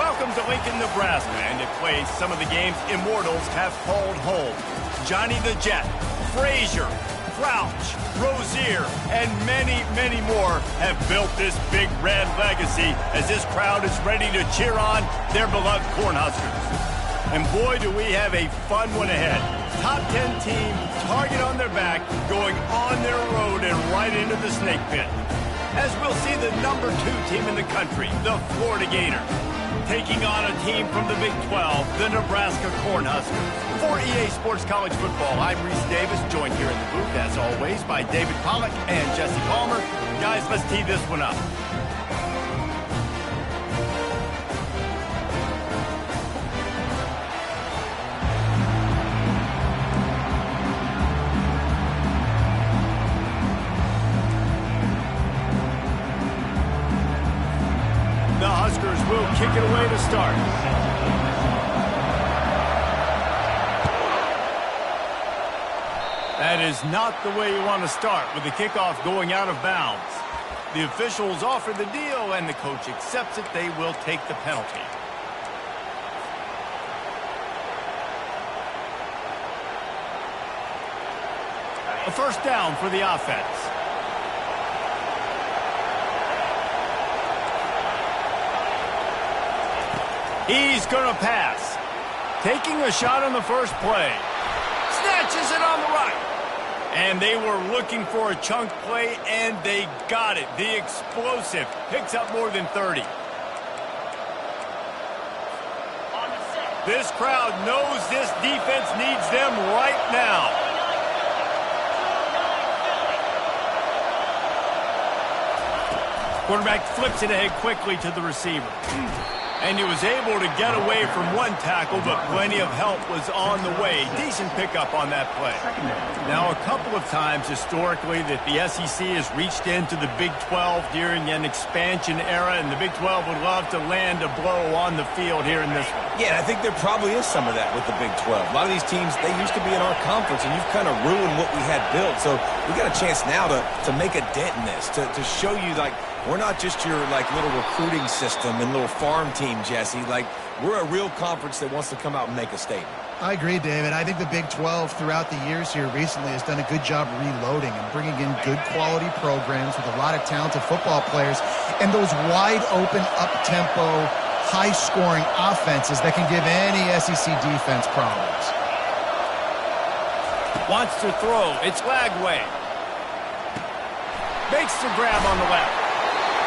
Welcome to Lincoln, Nebraska, and it plays some of the games immortals have called home. Johnny the Jet, Frazier, Crouch, Rozier, and many, many more have built this Big Red legacy as this crowd is ready to cheer on their beloved Cornhuskers. And boy, do we have a fun one ahead. Top 10 team, target on their back, going on their road and right into the snake pit. As we'll see the number 2 team in the country, the Florida Gators, taking on a team from the Big 12, the Nebraska Cornhuskers. For EA Sports College Football, I'm Reese Davis, joined here in the booth, as always, by David Pollack and Jesse Palmer. Guys, let's tee this one up. The Huskers will kick it away to start. That is not the way you want to start with the kickoff going out of bounds. The officials offer the deal and the coach accepts it. They will take the penalty. A first down for the offense. He's going to pass. Taking a shot on the first play. Snatches it on the right. And they were looking for a chunk play, and they got it. The explosive picks up more than 30. This crowd knows this defense needs them right now. Quarterback flips it ahead quickly to the receiver. And he was able to get away from one tackle, but plenty of help was on the way. Decent pickup on that play. Now, a couple of times historically that the SEC has reached into the Big 12 during an expansion era, and the Big 12 would love to land a blow on the field here in this one. Yeah, I think there probably is some of that with the Big 12. A lot of these teams, they used to be in our conference, and you've kind of ruined what we had built. So we got a chance now to make a dent in this, to show you, like, we're not just your, like, little recruiting system and little farm team, Jesse. Like, we're a real conference that wants to come out and make a statement. I agree, David. I think the Big 12 throughout the years here recently has done a good job reloading and bringing in good quality programs with a lot of talented football players and those wide open, up-tempo, high-scoring offenses that can give any SEC defense problems. Wants to throw. It's Lagway. Makes the grab on the left.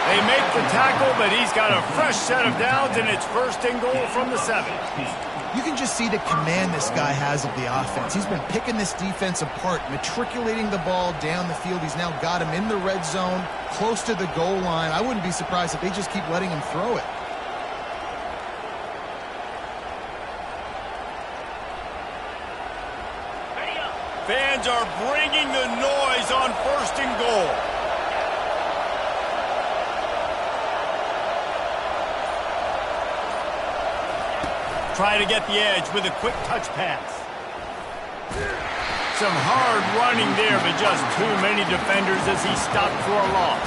They make the tackle, but he's got a fresh set of downs, and it's first and goal from the 7. You can just see the command this guy has of the offense. He's been picking this defense apart, matriculating the ball down the field. He's now got him in the red zone, close to the goal line. I wouldn't be surprised if they just keep letting him throw it. Fans are bringing the noise on first and goal. Try to get the edge with a quick touch pass. Some hard running there, but just too many defenders as he stopped for a loss.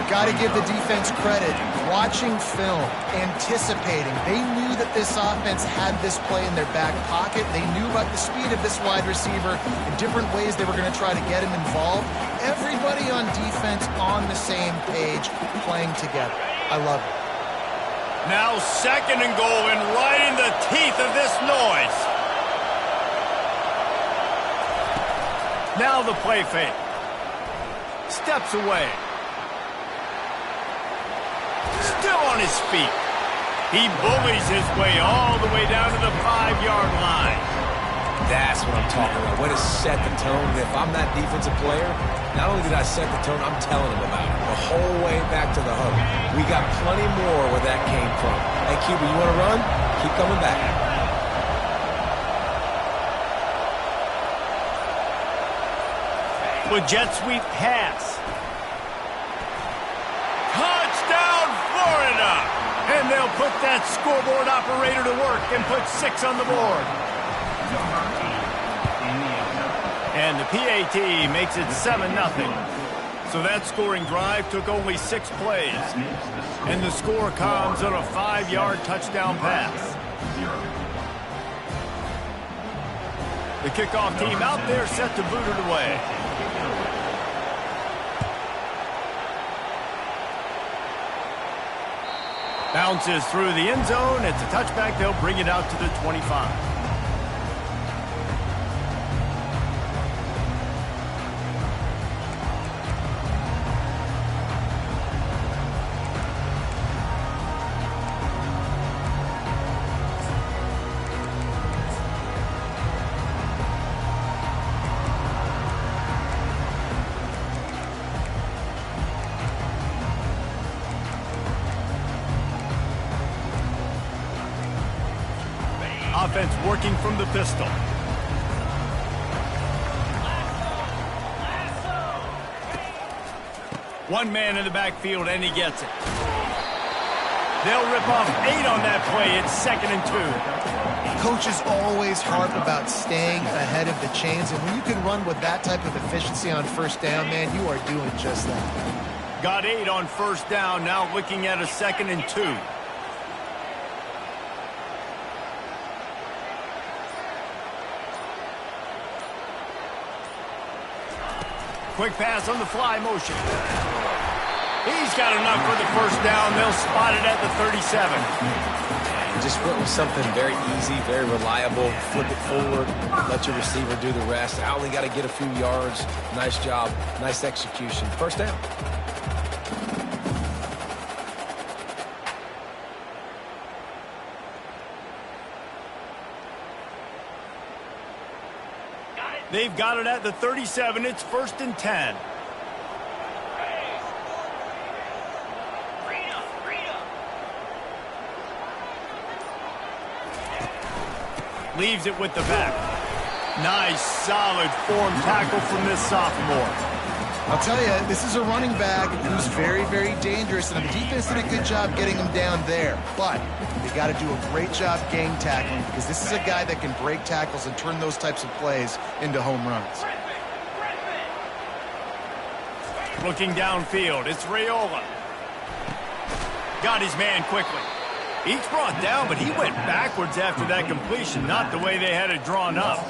Got to give the defense credit. Watching film, anticipating. They knew that this offense had this play in their back pocket. They knew about the speed of this wide receiver and different ways they were going to try to get him involved. Everybody on defense on the same page, playing together. I love it. Now second and goal, and right in the teeth of this noise. Now the play fake. Steps away. Still on his feet. He bullies his way all the way down to the 5-yard line. That's what I'm talking about. Way to set the tone. If I'm that defensive player, not only did I set the tone, I'm telling him about it the whole way back to the hub. We got plenty more where that came from. Hey, Cuba, you want to run? Keep coming back. With jet sweep pass. Touchdown, Florida! And they'll put that scoreboard operator to work and put 6 on the board. And the PAT makes it 7-0. So that scoring drive took only 6 plays. And the score comes on a 5-yard touchdown pass. The kickoff team out there set to boot it away. Bounces through the end zone. It's a touchback. They'll bring it out to the 25. Offense working from the pistol. One man in the backfield, and he gets it. They'll rip off 8 on that play. It's 2nd and 2. Coaches always harp about staying ahead of the chains, and when you can run with that type of efficiency on first down, man, you are doing just that. Got 8 on first down, now looking at a 2nd and 2. Quick pass on the fly motion. He's got enough for the first down. They'll spot it at the 37. You just went with something very easy, very reliable. Flip it forward, let your receiver do the rest. I only got to get a few yards. Nice job, nice execution. First down. They've got it at the 37. It's 1st and 10. Leaves it with the back. Nice, solid form tackle from this sophomore. I'll tell you, this is a running back who's very, very dangerous, and the defense did a good job getting him down there. But they got to do a great job gang tackling, because this is a guy that can break tackles and turn those types of plays into home runs. Looking downfield, it's Raiola. Got his man quickly. He's brought down, but he went backwards after that completion, not the way they had it drawn up.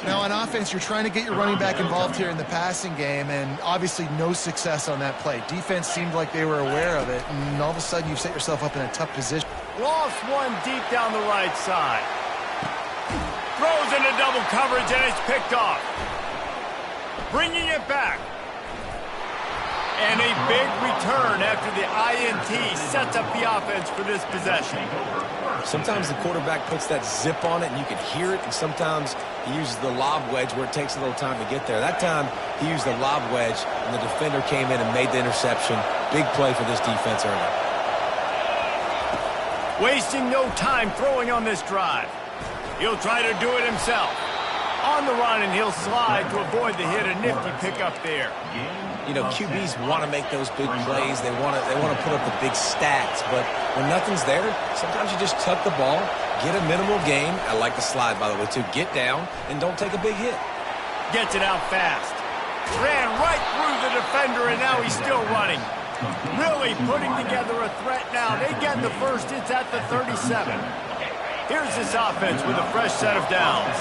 Now, on offense, you're trying to get your running back involved here in the passing game, and obviously no success on that play. Defense seemed like they were aware of it, and all of a sudden you've set yourself up in a tough position. Lost one deep down the right side. Throws into double coverage, and it's picked off. Bringing it back. And a big return after the INT sets up the offense for this possession. Sometimes the quarterback puts that zip on it and you can hear it, and sometimes he uses the lob wedge where it takes a little time to get there. That time he used the lob wedge and the defender came in and made the interception. Big play for this defense early. Wasting no time throwing on this drive. He'll try to do it himself. On the run, and he'll slide to avoid the hit. A nifty pickup there. You know, QBs want to make those big plays. They want to put up the big stats. But when nothing's there, sometimes you just tuck the ball, get a minimal gain. I like the slide, by the way, too. Get down and don't take a big hit. Gets it out fast. Ran right through the defender, and now he's still running. Really putting together a threat now. They get the first. It's at the 37. Here's this offense with a fresh set of downs.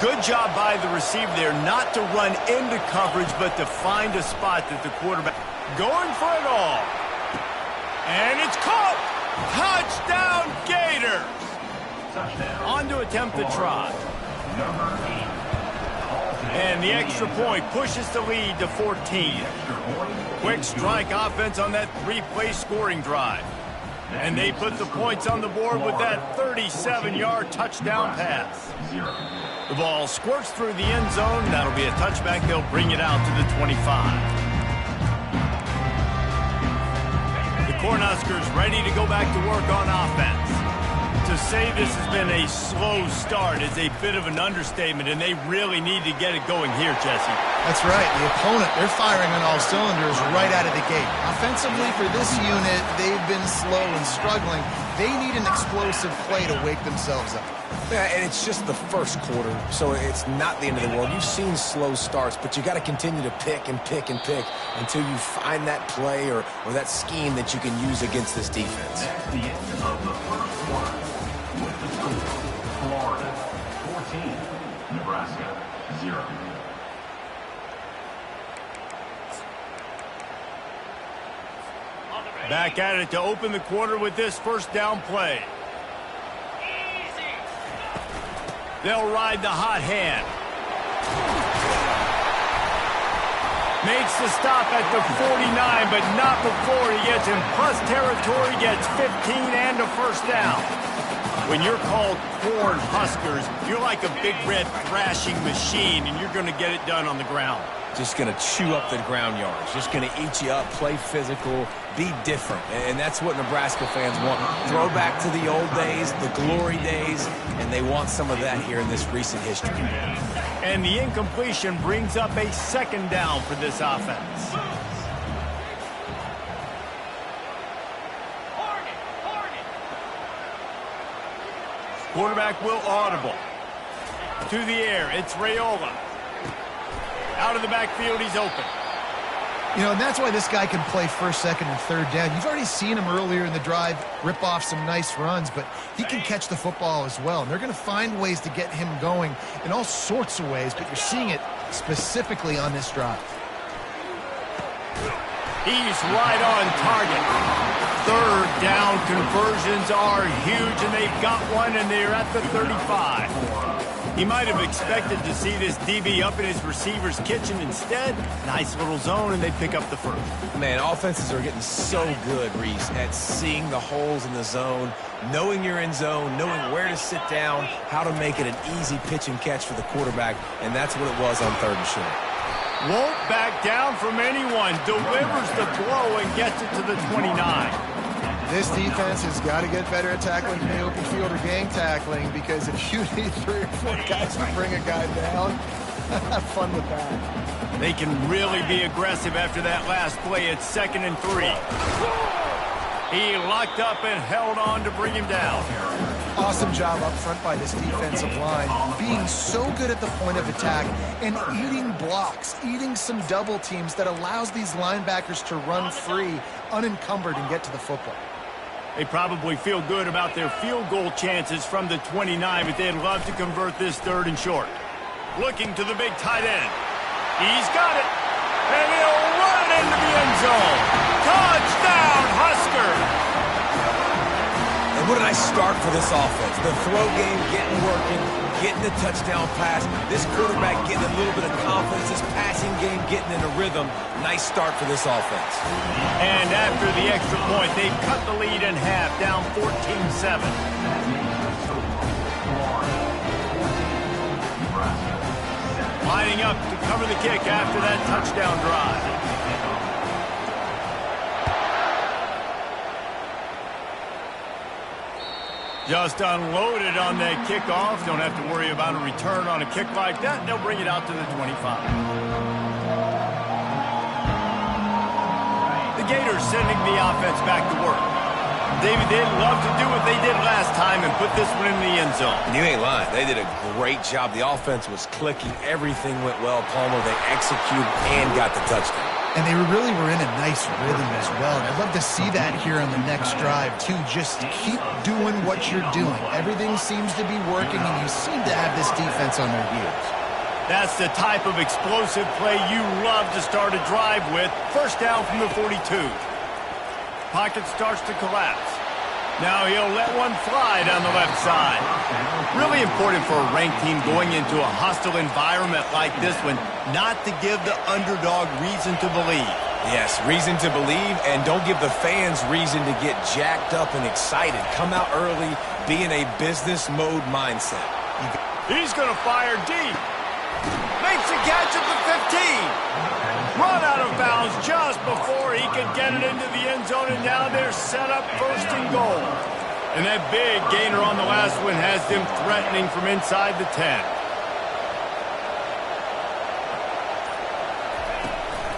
Good job by the receiver there not to run into coverage, but to find a spot that the quarterback going for it all. And it's caught. Touchdown Gators. On to attempt the try. And the extra point pushes the lead to 14. Quick strike offense on that 3-play scoring drive. And they put the points on the board with that 37-yard touchdown pass. The ball squirts through the end zone. That'll be a touchback. They'll bring it out to the 25. The Cornhuskers ready to go back to work on offense. To say this has been a slow start is a bit of an understatement, and they really need to get it going here, Jesse. That's right. The opponent, they're firing on all cylinders right out of the gate. Offensively, for this unit, they've been slow and struggling. They need an explosive play to wake themselves up. Yeah, and it's just the first quarter, so it's not the end of the world. You've seen slow starts, but you got to continue to pick and pick and pick until you find that play or that scheme that you can use against this defense. At the end of the first quarter, with the score, Florida 14, Nebraska 0. Back at it to open the quarter with this first down play. They'll ride the hot hand. Makes the stop at the 49, but not before he gets in plus territory, gets 15 and a first down. When you're called Corn Huskers, you're like a big red thrashing machine, and you're going to get it done on the ground. Just going to chew up the ground yards. Just going to eat you up, play physical, be different. And that's what Nebraska fans want. Throw back to the old days, the glory days, and they want some of that here in this recent history. And the incompletion brings up a second down for this offense. Quarterback will audible. To the air, it's Raiola. Out of the backfield, he's open. You know, and that's why this guy can play first, second, and third down. You've already seen him earlier in the drive rip off some nice runs, but he can catch the football as well. And they're going to find ways to get him going in all sorts of ways, but you're seeing it specifically on this drive. He's right on target. Third down conversions are huge, and they've got one, and they're at the 35. He might have expected to see this DB up in his receiver's kitchen. Instead, nice little zone, and they pick up the first. Man, offenses are getting so good, Reese, at seeing the holes in the zone, knowing you're in zone, knowing where to sit down, how to make it an easy pitch and catch for the quarterback, and that's what it was on third and short. Won't back down from anyone, delivers the blow and gets it to the 29. This defense has got to get better at tackling in the open field or gang tackling, because if you need 3 or 4 guys to bring a guy down, have fun with that. They can really be aggressive after that last play. It's 2nd and 3. He locked up and held on to bring him down. Awesome job up front by this defensive line, being so good at the point of attack and eating blocks, eating some double teams that allows these linebackers to run free, unencumbered, and get to the football. They probably feel good about their field goal chances from the 29, but they'd love to convert this 3rd and short. Looking to the big tight end. He's got it. And he'll run it into the end zone. Touchdown, Husker! And what a nice start for this offense. The throw game getting working, getting the touchdown pass. This quarterback getting a little bit of confidence. This passing game getting in a rhythm. Nice start for this offense. And after the extra point, they've cut the lead in half, down 14-7. Lining up to cover the kick after that touchdown drive. Just unloaded on that kickoff. Don't have to worry about a return on a kick like that. They'll bring it out to the 25. The Gators sending the offense back to work. David, they'd love to do what they did last time and put this one in the end zone. You ain't lying. They did a great job. The offense was clicking. Everything went well. Palmer, they executed and got the touchdown. And they really were in a nice rhythm as well. And I'd love to see that here on the next drive, too. Just keep doing what you're doing. Everything seems to be working, and you seem to have this defense on their heels. That's the type of explosive play you love to start a drive with. First down from the 42. Pocket starts to collapse. Now he'll let one fly down the left side. Really important for a ranked team going into a hostile environment like this one, not to give the underdog reason to believe. Yes, reason to believe, and don't give the fans reason to get jacked up and excited. Come out early, be in a business mode mindset. He's going to fire deep. Makes a catch at the 15. Run out of bounds just before he could get it into the end zone, and now they're set up 1st and goal. And that big gainer on the last one has them threatening from inside the 10.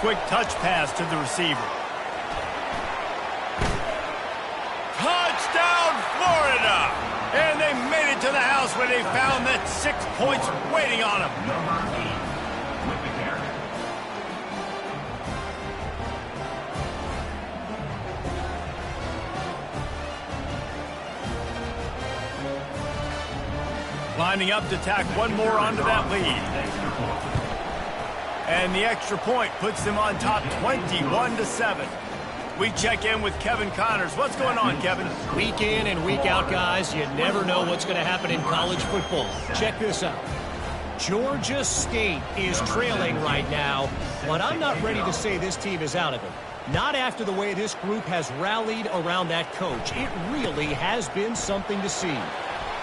Quick touch pass to the receiver. Touchdown, Florida! And they made it to the house where they found that 6 points waiting on them. Number 8 with the carry. Lining up to tack one more onto that lead. And the extra point puts them on top 21-7. We check in with Kevin Connors. What's going on, Kevin? Week in and week out, guys, you never know what's going to happen in college football. Check this out. Georgia State is trailing right now, but I'm not ready to say this team is out of it. Not after the way this group has rallied around that coach. It really has been something to see.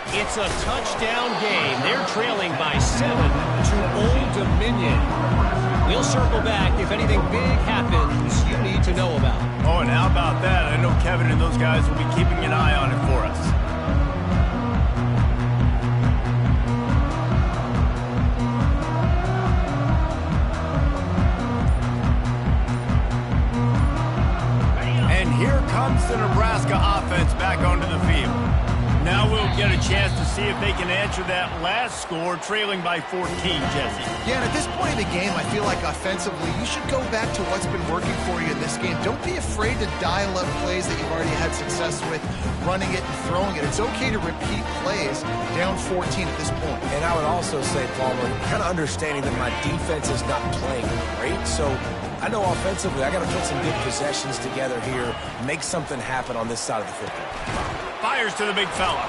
It's a touchdown game. They're trailing by 7 to Old Dominion. We'll circle back if anything big happens you need to know about. Oh, and how about that? I know Kevin and those guys will be keeping an eye on it for us. And here comes the Nebraska offense back onto the field. Now we'll get a chance to see if they can answer that last score, trailing by 14, Jesse. Yeah, and at this point in the game, I feel like offensively, you should go back to what's been working for you in this game. Don't be afraid to dial up plays that you've already had success with, running it and throwing it. It's okay to repeat plays down 14 at this point. And I would also say, Palmer, kind of understanding that my defense is not playing great, so I know offensively I got to put some good possessions together here, make something happen on this side of the football. Fires to the big fella.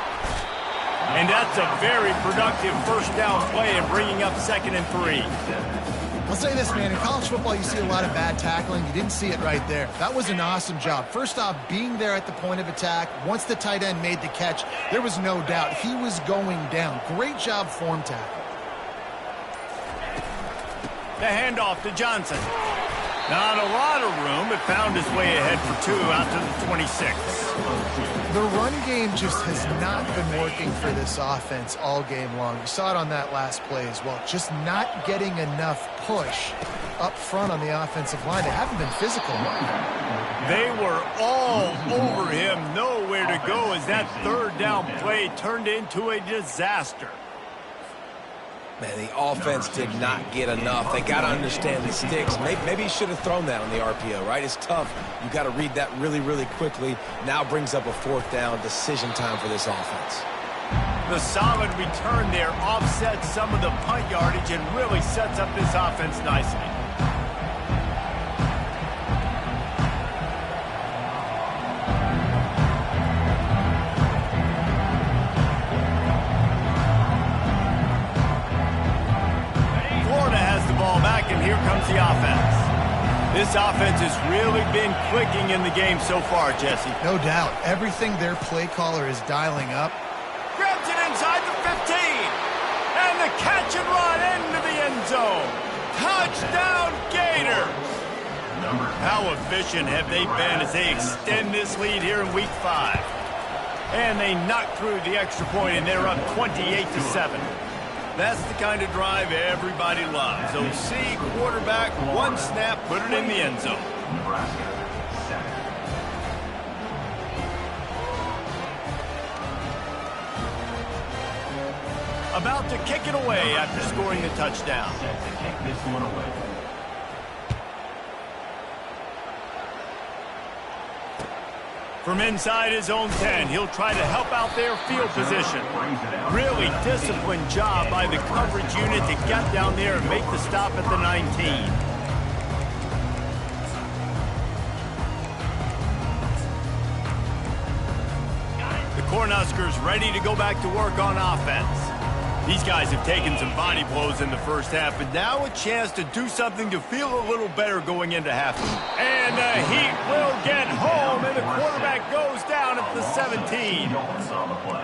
And that's a very productive first down play and bringing up 2nd and 3. I'll say this, man. In college football, you see a lot of bad tackling. You didn't see it right there. That was an awesome job. First off, being there at the point of attack. Once the tight end made the catch, there was no doubt he was going down. Great job form tackle. The handoff to Johnson. Not a lot of room, but found his way ahead for 2 out to the 26. The run game just has not been working for this offense all game long. You saw it on that last play as well. Just not getting enough push up front on the offensive line. They haven't been physical. They were all over him. Nowhere to go as that 3rd down play turned into a disaster. Man, the offense did not get enough. They got to understand the sticks. Maybe he should have thrown that on the RPO, right? It's tough. You got to read that really, really quickly. Now brings up a 4th down decision time for this offense. The solid return there offsets some of the punt yardage and really sets up this offense nicely. And here comes the offense. This offense has really been clicking in the game so far, Jesse. No doubt. Everything their play caller is dialing up. Grabs it inside the 15. And the catch and run into the end zone. Touchdown, Gators. How efficient have they been as they extend this lead here in Week 5? And they knock through the extra point, and they're up 28-7. That's the kind of drive everybody loves. OC, quarterback, one snap, put it in the end zone. Nebraska, 7. About to kick it away after scoring the touchdown. Set to kick this one away. From inside his own 10, he'll try to help out their field position. Really disciplined job by the coverage unit to get down there and make the stop at the 19. The Cornhuskers ready to go back to work on offense. These guys have taken some body blows in the first half, but now a chance to do something to feel a little better going into halftime. And the Heat will get home, and the quarterback goes down at the 17.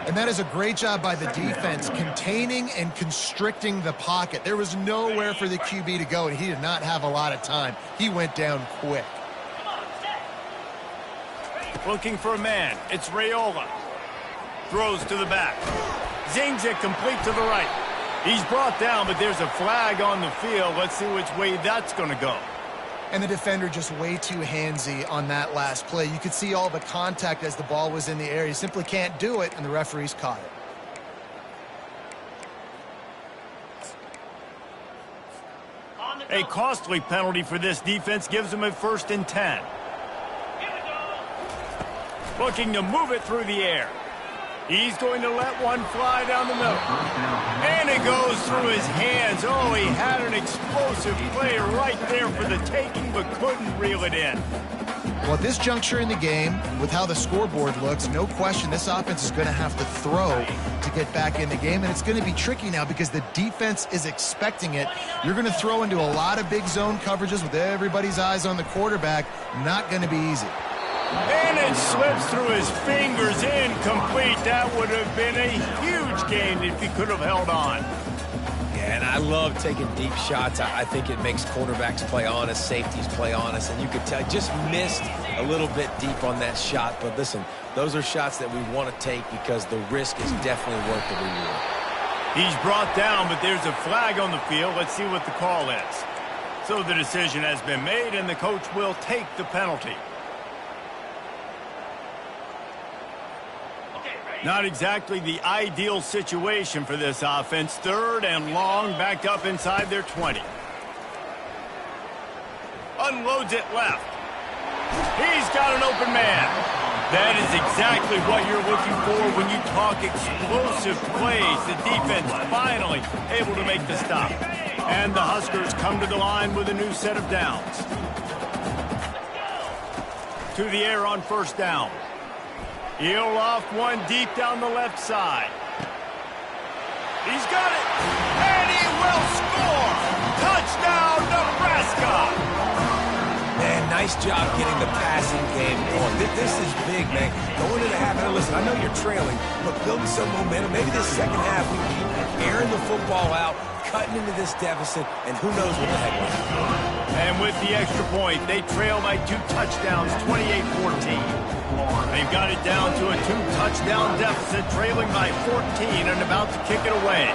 And that is a great job by the defense, containing and constricting the pocket. There was nowhere for the QB to go, and he did not have a lot of time. He went down quick. Looking for a man. It's Raiola. Throws to the back. Zings it complete to the right. He's brought down, but there's a flag on the field. Let's see which way that's going to go. And the defender just way too handsy on that last play. You could see all the contact as the ball was in the air. You simply can't do it, and the referees caught it. A costly penalty for this defense gives them a 1st and 10. Looking to move it through the air. He's going to let one fly down the middle. And it goes through his hands. Oh, he had an explosive play right there for the taking, but couldn't reel it in. Well, at this juncture in the game, with how the scoreboard looks, no question this offense is going to have to throw to get back in the game, and it's going to be tricky now because the defense is expecting it. You're going to throw into a lot of big zone coverages with everybody's eyes on the quarterback. Not going to be easy. And it slips through his fingers, incomplete. That would have been a huge gain if he could have held on. And I love taking deep shots. I think it makes quarterbacks play honest, safeties play honest, and you could tell just missed a little bit deep on that shot. But listen, those are shots that we want to take because the risk is definitely worth the reward. He's brought down, but there's a flag on the field. Let's see what the call is. So the decision has been made, and the coach will take the penalty. Not exactly the ideal situation for this offense. 3rd and long, backed up inside their 20. Unloads it left. He's got an open man. That is exactly what you're looking for when you talk explosive plays. The defense finally able to make the stop. And the Huskers come to the line with a new set of downs. To the air on 1st down. He'll off one deep down the left side. He's got it. And he will score. Touchdown, Nebraska. Man, nice job getting the passing game going. This is big, man. Going into the half. Now, listen, I know you're trailing, but building some momentum. Maybe this second half we keep airing the football out, cutting into this deficit, and who knows what the heck will happen. And with the extra point, they trail by 2 touchdowns, 28-14. They've got it down to a 2-touchdown deficit, trailing by 14 and about to kick it away.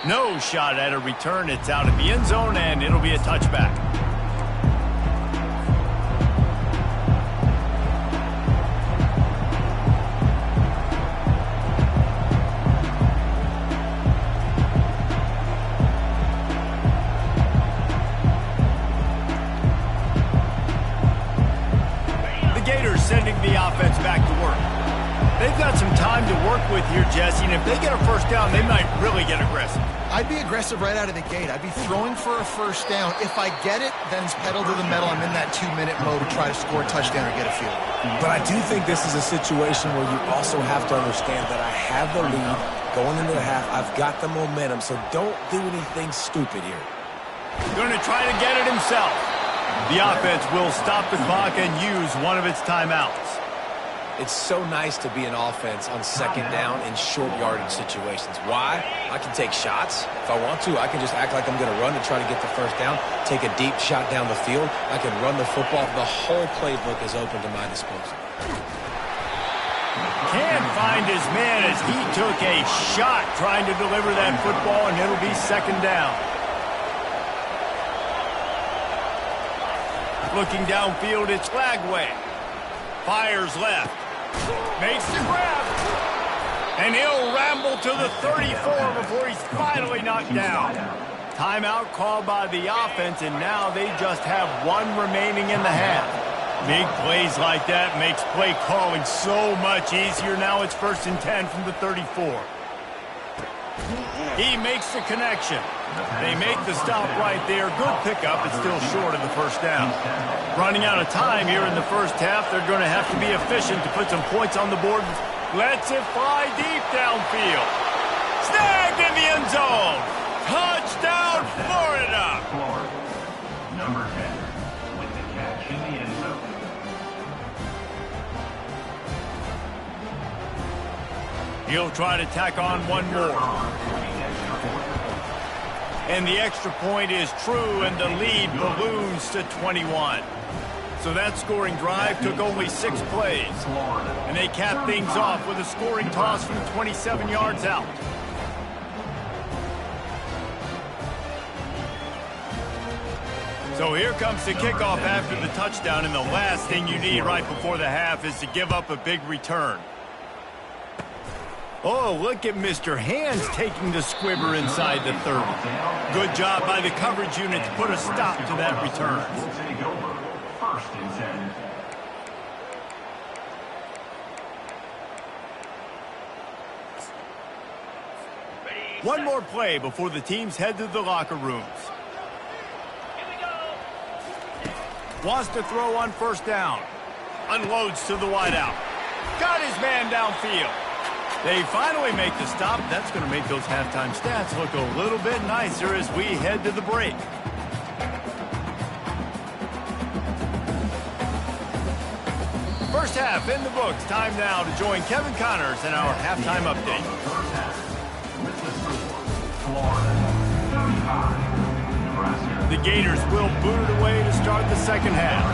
No shot at a return. It's out of the end zone, and it'll be a touchback. Sending the offense back to work. They've got some time to work with here, Jesse, and if they get a 1st down, they might really get aggressive. I'd be aggressive right out of the gate. I'd be throwing for a 1st down. If I get it, then it's pedal to the metal. I'm in that 2-minute mode to try to score a touchdown or get a field. But I do think this is a situation where you also have to understand that I have the lead going into the half. I've got the momentum, so don't do anything stupid here. Going to try to get it himself. The offense will stop the clock and use one of its timeouts. It's so nice to be an offense on 2nd down in short yardage situations. Why? I can take shots. If I want to, I can just act like I'm going to run to try to get the 1st down, take a deep shot down the field. I can run the football. The whole playbook is open to my disposal. Can't find his man as he took a shot trying to deliver that football, and it'll be 2nd down. Looking downfield, it's Lagway. Fires left. Makes the grab. And he'll ramble to the 34 before he's finally knocked down. Timeout called by the offense, and now they just have 1 remaining in the half. Big plays like that makes play calling so much easier. Now it's 1st and 10 from the 34. He makes the connection. They make the stop right there. Good pickup. It's still short of the 1st down. Running out of time here in the 1st half. They're going to have to be efficient to put some points on the board. Lets it fly deep downfield. Snagged in the end zone. Touchdown, Florida. Florida, number 10, with the catch in the end zone. He'll try to tack on one more. And the extra point is true, and the lead balloons to 21. So that scoring drive took only 6 plays. And they cap things off with a scoring toss from 27 yards out. So here comes the kickoff after the touchdown, and the last thing you need right before the half is to give up a big return. Oh, look at Mr. Hands taking the squibber inside the 30. Good job by the coverage unit to put a stop to that return. We'll take over. First and 10. One more play before the teams head to the locker rooms. Wants to throw on first down. Unloads to the wideout. Got his man downfield. They finally make the stop. That's going to make those halftime stats look a little bit nicer as we head to the break. First half in the books. Time now to join Kevin Connors in our halftime update. First half. With the score, Florida 35, Nebraska. The Gators will boot it away to start the second half.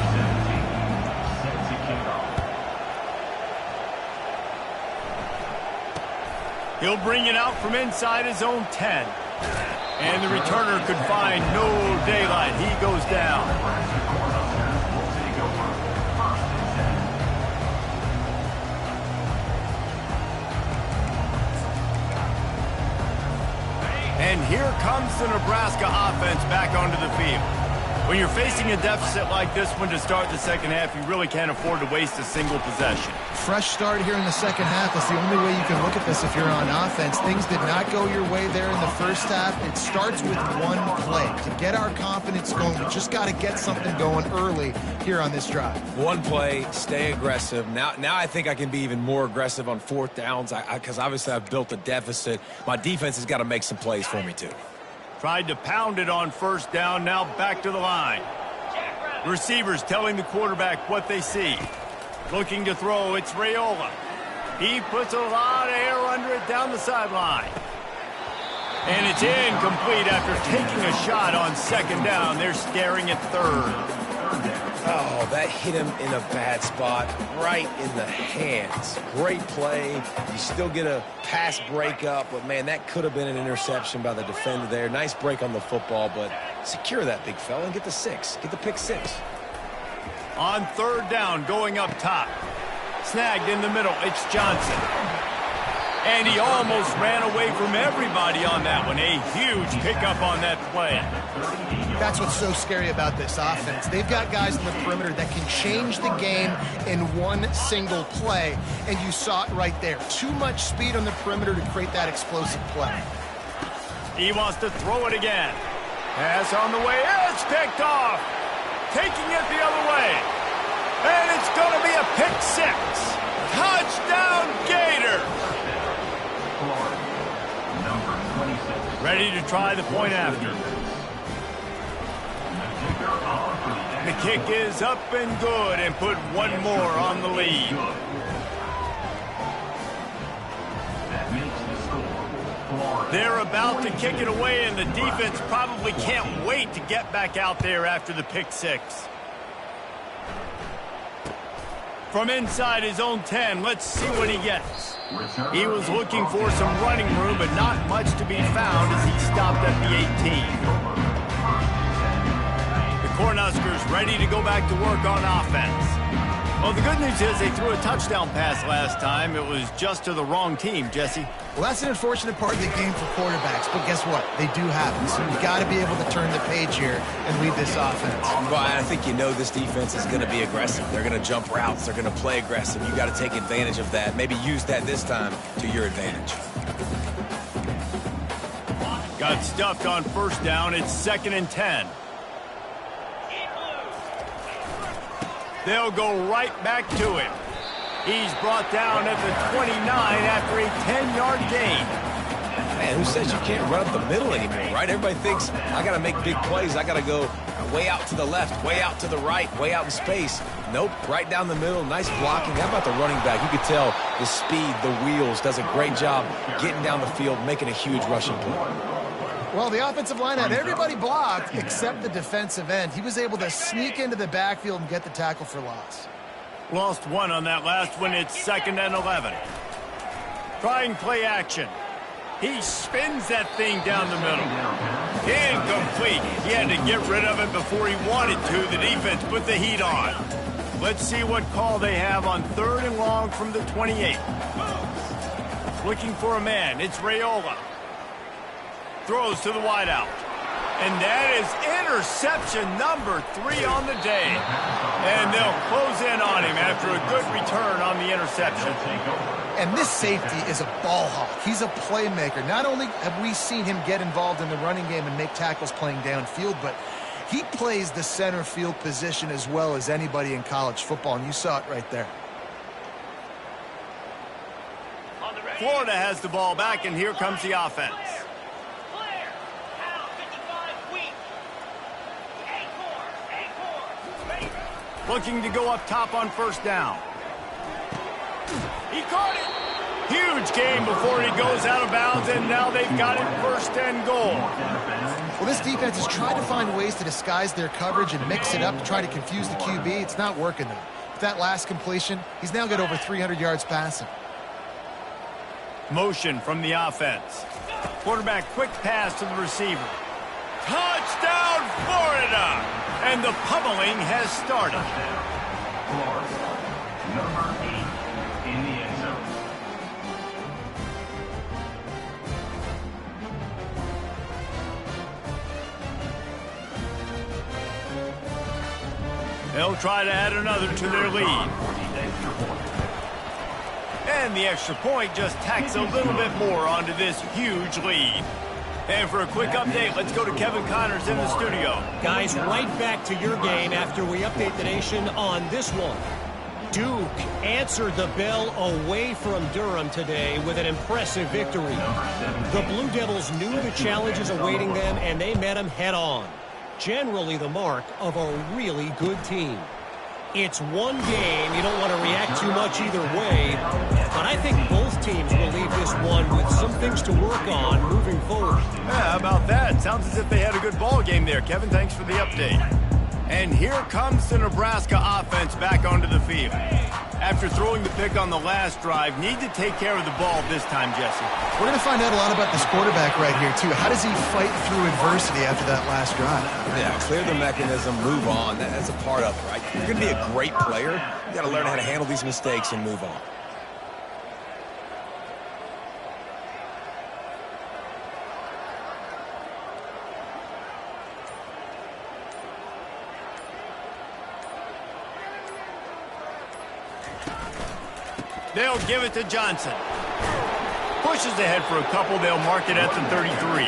Set to kick off. He'll bring it out from inside his own 10. And the returner could find no daylight. He goes down. We'll take over. First and 10. And here comes the Nebraska offense back onto the field. When you're facing a deficit like this one to start the second half, you really can't afford to waste a single possession. Fresh start here in the second half. That's the only way you can look at this if you're on offense. Things did not go your way there in the first half. It starts with one play. To get our confidence going, we just got to get something going early here on this drive. One play, stay aggressive. Now I think I can be even more aggressive on fourth downs because obviously I've built a deficit. My defense has got to make some plays for me too. Tried to pound it on first down, now back to the line. Receivers telling the quarterback what they see. Looking to throw, it's Raiola. He puts a lot of air under it down the sideline. And it's incomplete after taking a shot on second down. They're staring at third. Oh, that hit him in a bad spot, right in the hands. Great play. You still get a pass breakup, but, man, that could have been an interception by the defender there. Nice break on the football, but secure that big fella and get the 6. Get the pick 6. On third down, going up top. Snagged in the middle, it's Johnson. And he almost ran away from everybody on that one. A huge pickup on that play. That's what's so scary about this offense. They've got guys in the perimeter that can change the game in one single play, and you saw it right there. Too much speed on the perimeter to create that explosive play. He wants to throw it again. Pass on the way. It's picked off. Taking it the other way. And it's going to be a pick 6. Touchdown, Gators. Ready to try the point after. The kick is up and good and put one more on the lead. They're about to kick it away, and the defense probably can't wait to get back out there after the pick 6. From inside his own 10, let's see what he gets. He was looking for some running room, but not much to be found as he stopped at the 18. The Cornhuskers ready to go back to work on offense. Well, the good news is they threw a touchdown pass last time. It was just to the wrong team, Jesse. Well, that's an unfortunate part of the game for quarterbacks, but guess what? They do happen, so you've got to be able to turn the page here and lead this offense. Well, I think you know this defense is going to be aggressive. They're going to jump routes. They're going to play aggressive. You got to take advantage of that. Maybe use that this time to your advantage. Got stuffed on first down. It's 2nd and 10. They'll go right back to him. He's brought down at the 29 after a 10-yard gain. Man, who says you can't run up the middle anymore, right? Everybody thinks, I got to make big plays. I got to go way out to the left, way out to the right, way out in space. Nope, right down the middle. Nice blocking. How about the running back? You could tell the speed, the wheels, does a great job getting down the field, making a huge rushing play. Well, the offensive line had everybody blocked except the defensive end. He was able to sneak into the backfield and get the tackle for loss. Lost one on that last one. It's 2nd and 11. Trying play action. He spins that thing down the middle. Incomplete. He had to get rid of it before he wanted to. The defense put the heat on. Let's see what call they have on 3rd and long from the 28. Looking for a man. It's Raiola. Throws to the wideout. And that is interception number 3 on the day. And they'll close in on him after a good return on the interception. And this safety is a ball hawk. He's a playmaker. Not only have we seen him get involved in the running game and make tackles playing downfield, but he plays the center field position as well as anybody in college football, and you saw it right there. Florida has the ball back, and here comes the offense. Looking to go up top on 1st down. He caught it. Huge game before he goes out of bounds, and now they've got it 1st and goal. Well, this defense has tried to find ways to disguise their coverage and mix it up to try to confuse the QB. It's not working, though. With that last completion, he's now got over 300 yards passing. Motion from the offense. Quarterback quick pass to the receiver. Touchdown, Florida! And the pummeling has started. Florida, number 8 in the end zone. They'll try to add another to their lead. And the extra point just tacks a little bit more onto this huge lead. And for a quick update, let's go to Kevin Connors in the studio. Guys, right back to your game after we update the nation on this one. Duke answered the bell away from Durham today with an impressive victory. The Blue Devils knew the challenges awaiting them, and they met them head-on. Generally the mark of a really good team. It's one game. You don't want to react too much either way. But I think both teams will leave this one with some things to work on moving forward. Yeah, how about that? Sounds as if they had a good ball game there. Kevin, thanks for the update. And here comes the Nebraska offense back onto the field. After throwing the pick on the last drive, need to take care of the ball this time, Jesse. We're going to find out a lot about this quarterback right here, too. How does he fight through adversity after that last drive? Yeah, clear the mechanism, move on. That's a part of it, right? If you're going to be a great player, you got to learn how to handle these mistakes and move on. They'll give it to Johnson. Pushes ahead for a couple. They'll mark it at the 33.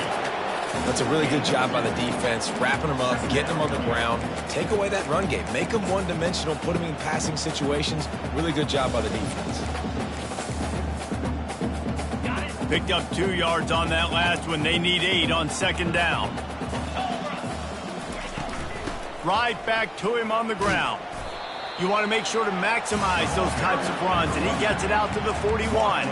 That's a really good job by the defense, wrapping them up, getting them on the ground. Take away that run game. Make them one-dimensional, put them in passing situations. Really good job by the defense. Picked up 2 yards on that last one. They need 8 on 2nd down. Right back to him on the ground. You want to make sure to maximize those types of runs, and he gets it out to the 41.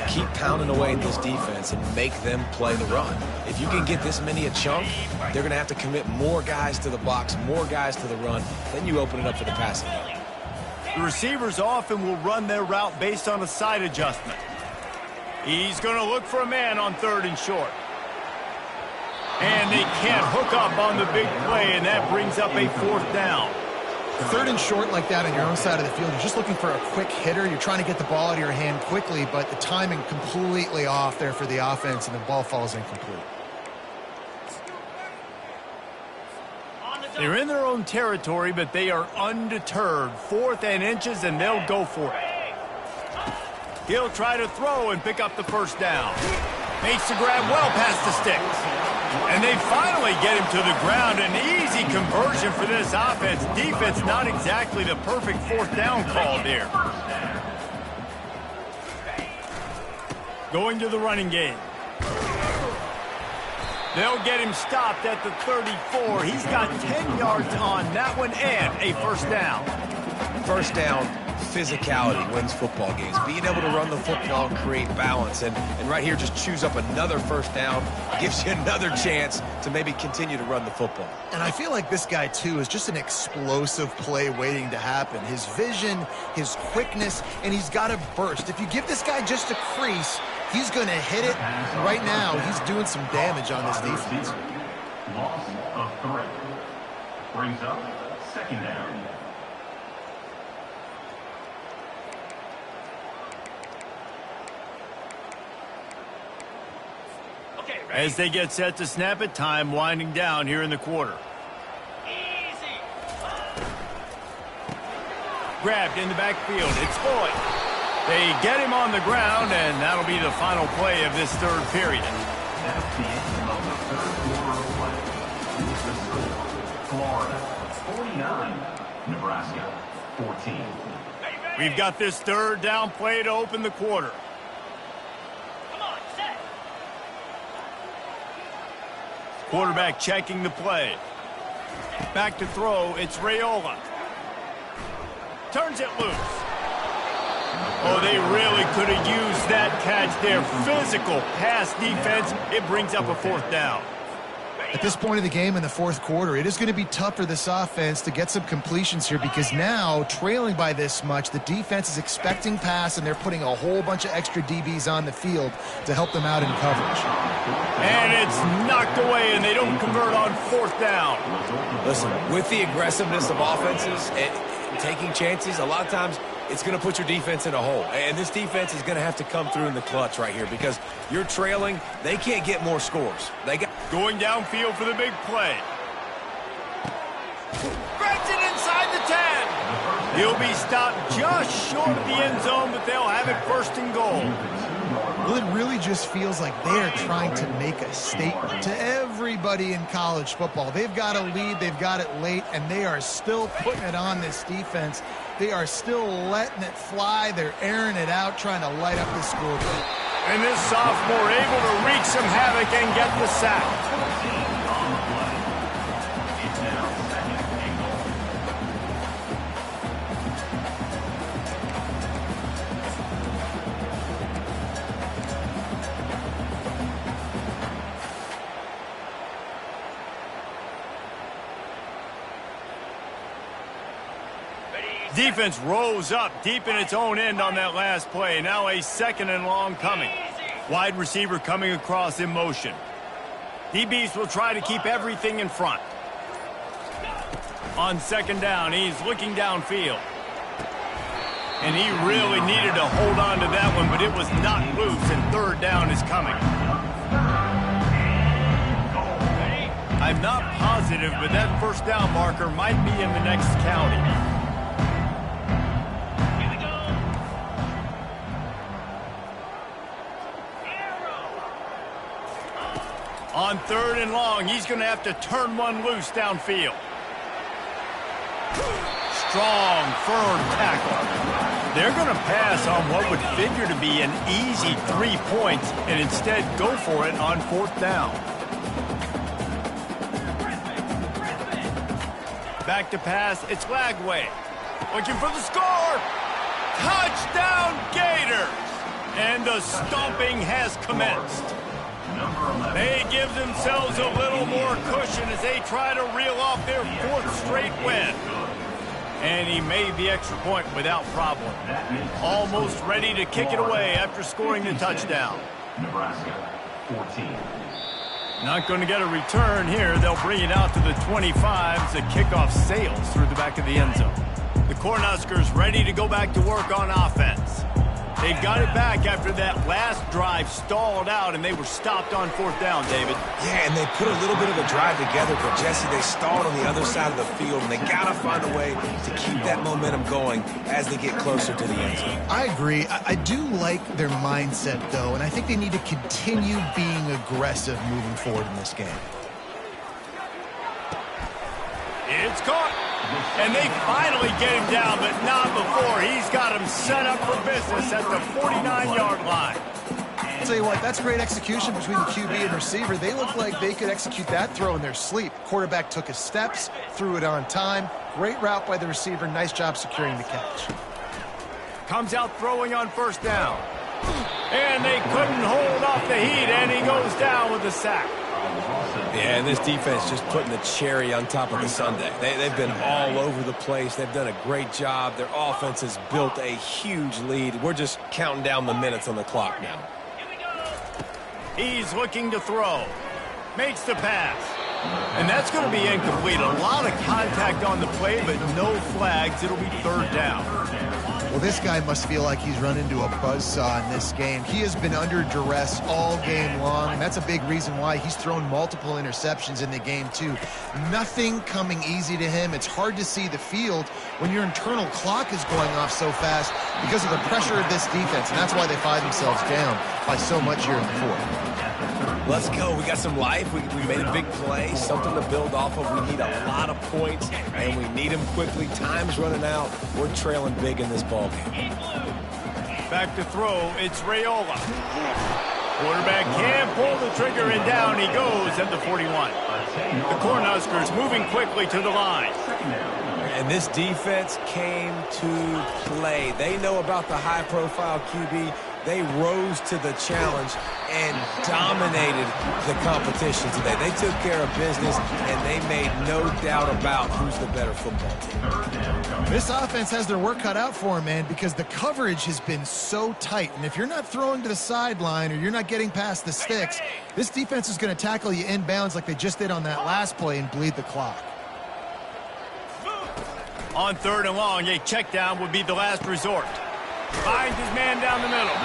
Keep pounding away at this defense and make them play the run. If you can get this many a chunk, they're going to have to commit more guys to the box, more guys to the run. Then you open it up for the passing game. The receivers often will run their route based on a side adjustment. He's going to look for a man on 3rd and short. And they can't hook up on the big play, and that brings up a 4th down. 3rd and short like that on your own side of the field, you're just looking for a quick hitter. You're trying to get the ball out of your hand quickly, but the timing completely off there for the offense, and the ball falls incomplete. They're in their own territory, but they are undeterred. 4th and inches, and they'll go for it. He'll try to throw and pick up the 1st down. Makes the grab well past the sticks. And they finally get him to the ground. An easy conversion for this offense. Defense not exactly the perfect 4th down call there. Going to the running game. They'll get him stopped at the 34. He's got 10 yards on that one and a 1st down. 1st down, physicality wins football games. Being able to run the football, create balance, and right here just choose up another 1st down, gives you another chance to maybe continue to run the football. And I feel like this guy, too, is just an explosive play waiting to happen. His vision, his quickness, and he's got a burst. If you give this guy just a crease, He's going to hit it. Right now, he's doing some damage on this defense. Loss of 3. Brings up 2nd down. As they get set to snap it, time winding down here in the quarter. Grabbed in the backfield. It's Floyd. They get him on the ground, and that'll be the final play of this third period. That's the end of the third quarter of play. With the score, Florida 49, Nebraska 14. We've got this third down play to open the quarter. Quarterback checking the play. Back to throw, it's Raiola. Turns it loose. Oh, they really could have used that catch there. Physical pass defense. It brings up a 4th down. At this point of the game in the 4th quarter, it is going to be tough for this offense to get some completions here because now, trailing by this much, the defense is expecting pass, and they're putting a whole bunch of extra DBs on the field to help them out in coverage. And it's knocked away, and they don't convert on 4th down. Listen, with the aggressiveness of offenses and taking chances, a lot of times it's going to put your defense in a hole. And this defense is going to have to come through in the clutch right here because you're trailing. They can't get more scores. They got going downfield for the big play. Grabs it inside the 10. He'll be stopped just short of the end zone, but they'll have it 1st and goal. Well, it really just feels like they are trying to make a statement to everybody in college football. They've got a lead, they've got it late, and they are still putting it on this defense. They are still letting it fly. They're airing it out, trying to light up the scoreboard. And this sophomore able to wreak some havoc and get the sack. It's now 2nd and goal. Defense rose up deep in its own end on that last play. Now a 2nd and long coming. Wide receiver coming across in motion. DBs will try to keep everything in front. On 2nd down, he's looking downfield. And he really needed to hold on to that one, but it was not loose, and 3rd down is coming. I'm not positive, but that 1st down marker might be in the next county. On 3rd and long, he's going to have to turn one loose downfield. Strong, firm tackle. They're going to pass on what would figure to be an easy 3 points and instead go for it on 4th down. Back to pass, it's Lagway. Looking for the score. Touchdown Gators! And the stomping has commenced. They give themselves a little more cushion as they try to reel off their 4th straight win. And he made the extra point without problem. Almost ready to kick it away after scoring the touchdown. Nebraska 14. Not going to get a return here. They'll bring it out to the 25 as the kickoff sails through the back of the end zone. The Cornhuskers ready to go back to work on offense. They got it back after that last drive stalled out, and they were stopped on 4th down, David. Yeah, and they put a little bit of a drive together, but, Jesse, they stalled on the other side of the field, and they got to find a way to keep that momentum going as they get closer to the end zone. I agree. I do like their mindset, though, and I think they need to continue being aggressive moving forward in this game. It's caught. And they finally get him down, but not before. He's got him set up for business at the 49-yard line. I'll tell you what, that's great execution between the QB and receiver. They look like they could execute that throw in their sleep. Quarterback took his steps, threw it on time. Great route by the receiver. Nice job securing the catch. Comes out throwing on 1st down. And they couldn't hold off the heat, and he goes down with a sack. Yeah, and this defense just putting the cherry on top of the sundae. They've been all over the place. They've done a great job. Their offense has built a huge lead. We're just counting down the minutes on the clock now. He's looking to throw. Makes the pass. And that's going to be incomplete. A lot of contact on the play, but no flags. It'll be third down. Well, this guy must feel like he's run into a buzzsaw in this game. He has been under duress all game long, and that's a big reason why he's thrown multiple interceptions in the game, too. Nothing coming easy to him. It's hard to see the field when your internal clock is going off so fast because of the pressure of this defense, and that's why they find themselves down by so much here in the fourth. Let's go. We got some life. We made a big play, something to build off of. We need a lot of points, and we need them quickly. Time's running out. We're trailing big in this ball game. Back to throw. It's Raiola. Quarterback can't pull the trigger, and down he goes at the 41. The Cornhuskers moving quickly to the line. And this defense came to play. They know about the high-profile QB. They rose to the challenge and dominated the competition today. They took care of business, and they made no doubt about who's the better football team. This offense has their work cut out for them, man, because the coverage has been so tight. And if you're not throwing to the sideline or you're not getting past the sticks, this defense is going to tackle you inbounds like they just did on that last play and bleed the clock. On third and long, a check down would be the last resort. Finds his man down the middle.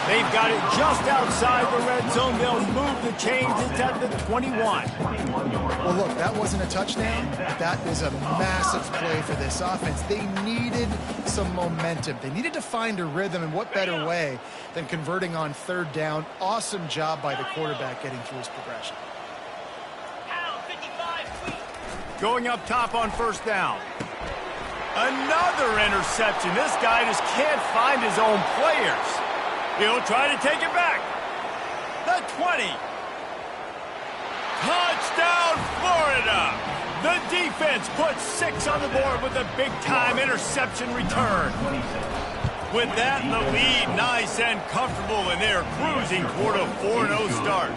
They've got it just outside the red zone. They'll move the chains. It's at the 21. Well, look, that wasn't a touchdown. That is a massive play for this offense. They needed some momentum. They needed to find a rhythm, and what better way than converting on third down. Awesome job by the quarterback getting through his progression. Going up top on first down. Another interception. This guy just can't find his own players. He'll try to take it back. The 20. Touchdown, Florida. The defense puts 6 on the board with a big-time interception return. With that, the lead nice and comfortable, and they're cruising toward a 4-0 start.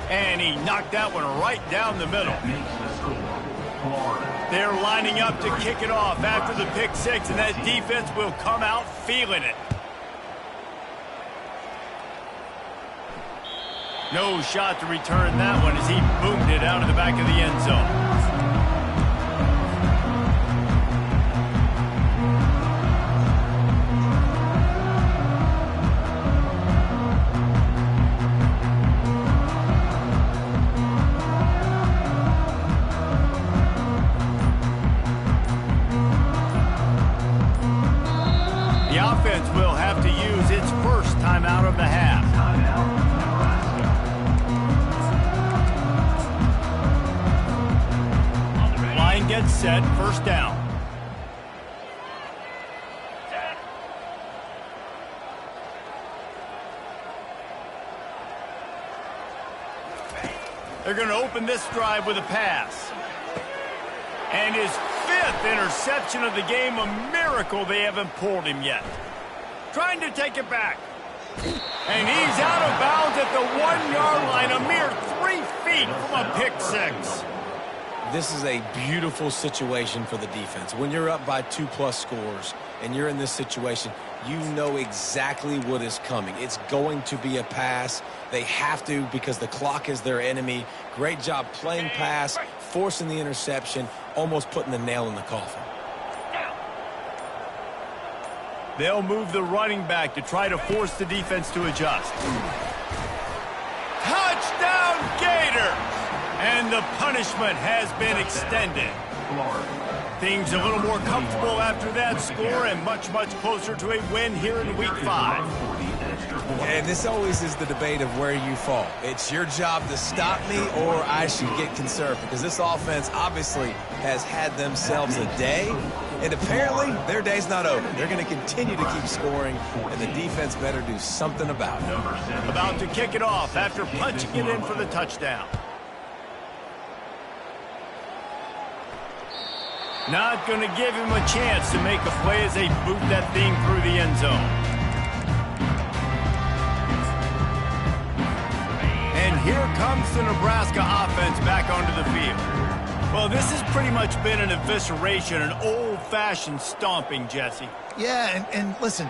And he knocked that one right down the middle. They're lining up to kick it off after the pick 6, and that defense will come out feeling it. No shot to return that one as he boomed it out of the back of the end zone. Will have to use its first timeout of the half. Line gets set, first down. They're going to open this drive with a pass. And his 5th interception of the game, a miracle they haven't pulled him yet. Trying to take it back. And he's out of bounds at the 1-yard line, a mere 3 feet from a pick 6. This is a beautiful situation for the defense. When you're up by 2+ scores and you're in this situation, you know exactly what is coming. It's going to be a pass. They have to because the clock is their enemy. Great job playing pass, forcing the interception, almost putting the nail in the coffin. They'll move the running back to try to force the defense to adjust. Touchdown, Gators! And the punishment has been extended. Things a little more comfortable after that score and much, much closer to a win here in Week 5. And this always is the debate of where you fall. It's your job to stop me or I should get conservative because this offense obviously has had themselves a day, and apparently their day's not over. They're going to continue to keep scoring, and the defense better do something about it. About to kick it off after punching it in for the touchdown. Not going to give him a chance to make a play as they boot that thing through the end zone. And here comes the Nebraska offense back onto the field. Well, this has pretty much been an evisceration, an old-fashioned stomping, Jesse. Yeah, and listen,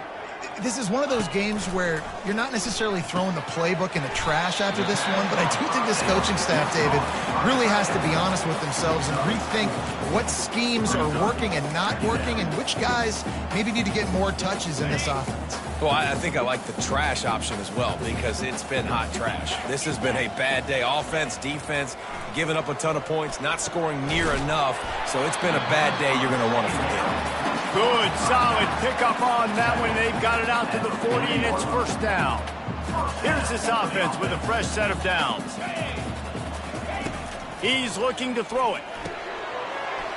This is one of those games where you're not necessarily throwing the playbook in the trash after this one, but I do think this coaching staff, David, really has to be honest with themselves and rethink what schemes are working and not working and which guys maybe need to get more touches in this offense. Well, I think I like the trash option as well because it's been hot trash. This has been a bad day. Offense, defense, giving up a ton of points, not scoring near enough. So it's been a bad day you're going to want to forget. Good, solid pickup on that one. They've got it out to the 40, and it's first down. Here's this offense with a fresh set of downs. He's looking to throw it.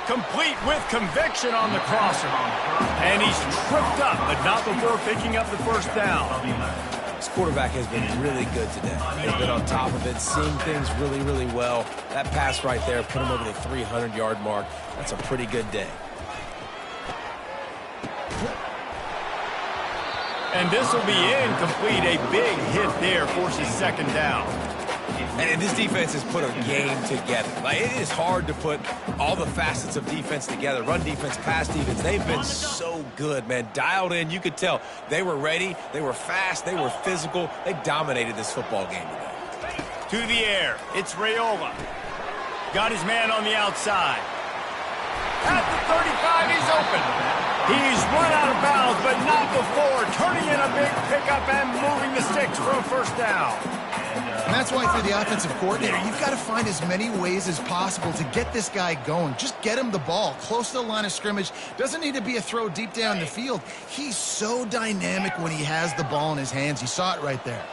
Complete with conviction on the crosser. And he's tripped up, but not before picking up the first down. This quarterback has been really good today. He's been on top of it, seeing things really, really well. That pass right there put him over the 300-yard mark. That's a pretty good day. And this will be incomplete. A big hit there forces second down. And this defense has put a game together. Like, it is hard to put all the facets of defense together. Run defense, pass defense. They've been so good, man. Dialed in. You could tell they were ready. They were fast. They were physical. They dominated this football game today. To the air. It's Raiola. Got his man on the outside. At the 35, he's open. He's run out of bounds, but not before turning in a big pickup and moving the sticks for a first down. And that's why, for the offensive coordinator, you've got to find as many ways as possible to get this guy going. Just get him the ball close to the line of scrimmage. Doesn't need to be a throw deep down the field. He's so dynamic when he has the ball in his hands. You saw it right there.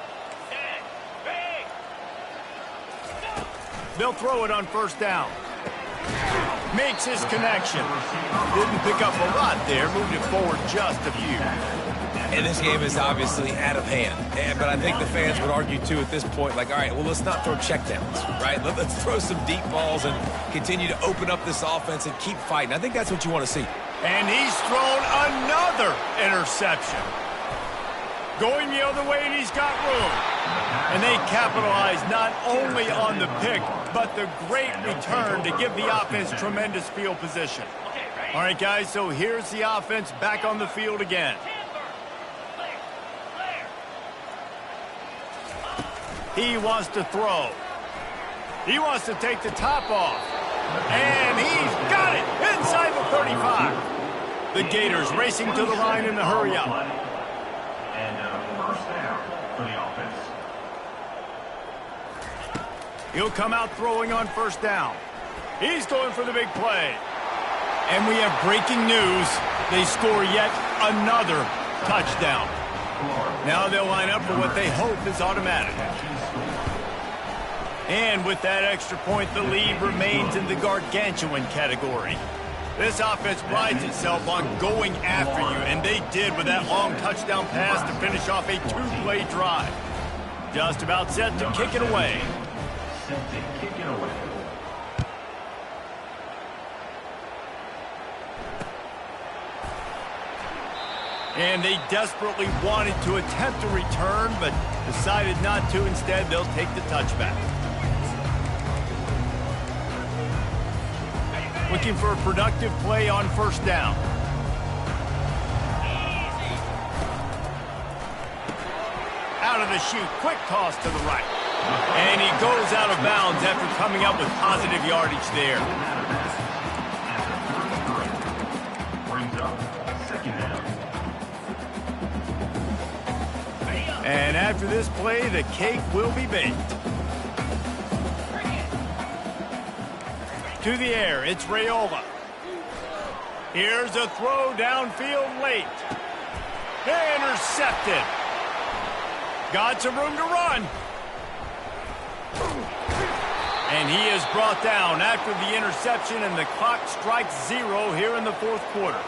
They'll throw it on first down. Makes his connection. Didn't pick up a lot there. Moved it forward just a few. And this game is obviously out of hand. But I think the fans would argue, too, at this point, like, all right, well, let's not throw checkdowns, right? Let's throw some deep balls and continue to open up this offense and keep fighting. I think that's what you want to see. And he's thrown another interception. Going the other way, and he's got room. And they capitalize not only on the pick, but the great return to give the offense tremendous field position. All right, guys, so here's the offense back on the field again. He wants to throw. He wants to take the top off. And he's got it inside the 35. The Gators racing to the line in the hurry up. And first down for the offense. He'll come out throwing on first down. He's going for the big play. And we have breaking news. They score yet another touchdown. Now they'll line up for what they hope is automatic. And with that extra point, the lead remains in the gargantuan category. This offense prides itself on going after you, and they did with that long touchdown pass to finish off a two-play drive. Just about set to kick it away. Set to kick it away. And they desperately wanted to attempt a return, but decided not to. Instead, they'll take the touchback. Looking for a productive play on first down. Out of the chute, quick toss to the right. And he goes out of bounds after coming up with positive yardage there. Brings up second down. And after this play, the cake will be baked. To the air, it's Raiola. Here's a throw downfield late. Intercepted. Got some room to run. And he is brought down after the interception, and the clock strikes 0 here in the fourth quarter.